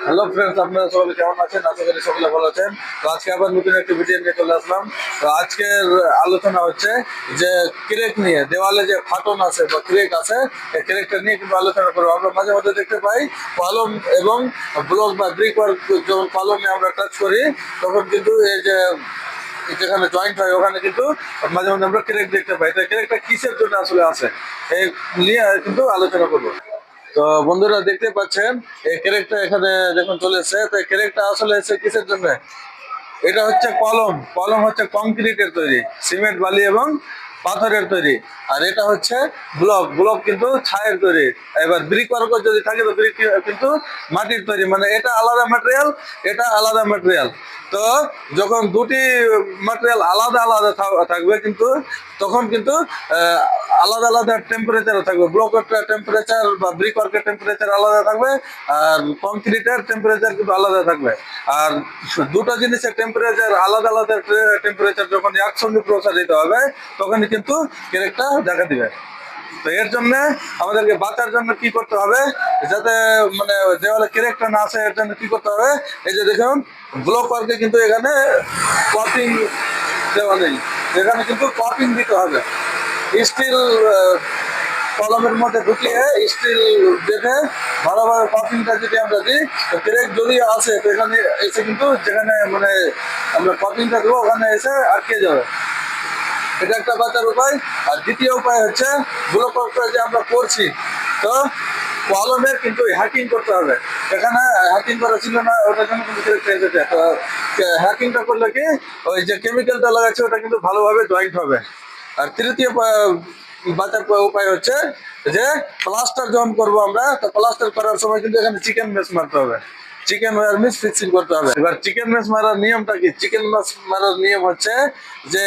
Hello friends, আপনারা সকলে কেমন আছেন? আশা করি সকলে ভালো আছেন। তো আজকে আবার নতুন একটি ভিডিও নিয়ে চলে আসলাম। তো আজকের আলোচনা হচ্ছে যে ক্রেক নিয়ে, দেওয়ালে যে ফাটন আছে বা ক্রেক আছে, এই ক্রেকটা নিয়ে কিন্তু আলোচনা করবো। আমরা মাঝে মাঝে দেখতে পাই কলম এবং ব্লক বা ব্রিক ওয়ার্ক, যখন কলমে আমরা কাজ করি তখন কিন্তু এই যে যেখানে জয়েন্ট হয় ওখানে কিন্তু মাঝে মাঝে আমরা ক্রেক দেখতে পাই। তো ক্রেকটা কিসের জন্য আসলে আছে এই নিয়ে কিন্তু আলোচনা করবো। তো বন্ধুরা দেখতে পাচ্ছেন এই ক্যারেক্টার এখানে যখন চলেছে, তো এই ক্যারেক্টার আসলে এসে কিসের জন্য? এটা হচ্ছে কলম। কলম হচ্ছে কংক্রিটের তৈরি, সিমেন্ট বালি এবং পাথরের তৈরি। আর এটা হচ্ছে ব্লক। ব্লক কিন্তু ছায়ের তৈরি। এবার ব্রিক ওয়ার্ক যদি থাকে তো ব্রিক কিন্তু মাটির তৈরি। মানে এটা আলাদা ম্যাটেরিয়াল, এটা আলাদা ম্যাটেরিয়াল। তো যখন দুটি ম্যাটেরিয়াল আলাদা আলাদা থাকবে কিন্তু তখন কিন্তু আলাদা আলাদা টেম্পারেচারও থাকবে। ব্লকের টেম্পারেচার বা ব্রিক ওয়ার্কের টেম্পারেচার আলাদা থাকবে, আর কংক্রিটের টেম্পারেচার কিন্তু আলাদা থাকবে। আর দুটো জিনিসের টেম্পারেচার আলাদা আলাদা টেম্পারেচার যখন একসঙ্গে প্রসারিত হবে তখনই কিন্তু ক্যারেক্টার দেখা দিবে। তো এর জন্য আমাদেরকে বাঁচার জন্য কি করতে হবে, যাতে মানে দেওয়ালে ক্যারেক্টার না আসে, এর জন্য কি করতে হবে? এই যে দেখুন, ব্লক ওয়ার্কে কিন্তু এখানে কপিং দেওয়া নেই, এখানে কিন্তু কপিং দিতে হবে। স্টিল কলমের মধ্যে ঢুকিয়ে স্টিল দেখে ভালোভাবে কপিংটা যদি আমরা দিই, তো ক্রেক যদি আসে তো এখানে এসে কিন্তু যেখানে মানে আমরা কপিংটা দেবো ওখানে এসে আটকে যাবে। এটা একটা বাঁচার উপায়। আর দ্বিতীয় উপায় হচ্ছে ব্লক ওয়ার্কটা যে আমরা করছি, তো কলমের কিন্তু হ্যাকিং করতে হবে। এখানে হ্যাকিং করা ছিল না, ওটার জন্য কিন্তু ক্রেক এসেছে। তো হ্যাকিংটা করলে কি, ওই যে কেমিক্যালটা লাগাচ্ছে ওটা কিন্তু ভালোভাবে জয়েন্ট হবে। আর তৃতীয় বাঁচার উপায় হচ্ছে যে প্লাস্টার যখন করবো আমরা, তো প্লাস্টার করার সময় কিন্তু এখানে চিকেন মেশ মারতে হবে। চিকেন ওয়্যার মিস ফিক্সিং করতে হবে। এবার চিকেন মেশ মারার নিয়মটা কি? চিকেন মেশ মারার নিয়ম হচ্ছে যে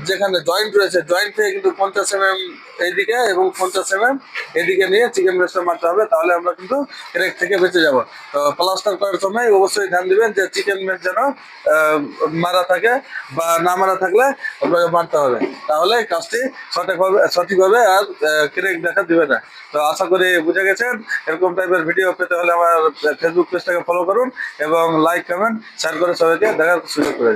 যেখানে জয়েন্ট রয়েছে, জয়েন্ট থেকে কিন্তু 50 mm এইদিকে এবং 50 mm এদিকে নিয়ে চিকেন মেশটা মারতে হবে, তাহলে আমরা কিন্তু ক্রেক থেকে বেঁচে যাব। তো প্লাস্টার করার সময় অবশ্যই ধ্যান দিবেন যে চিকেন মেশ যেন মারা থাকে, বা না মারা থাকলে আপনাকে মারতে হবে, তাহলে কাজটি সঠিকভাবে আর ক্রেক দেখা দিবে না। তো আশা করি বুঝে গেছেন। এরকম টাইপের ভিডিও পেতে হলে আমার ফেসবুক পেজটাকে ফলো করুন এবং লাইক, কমেন্ট, শেয়ার করে সবাইকে দেখার সুযোগ করে দিন।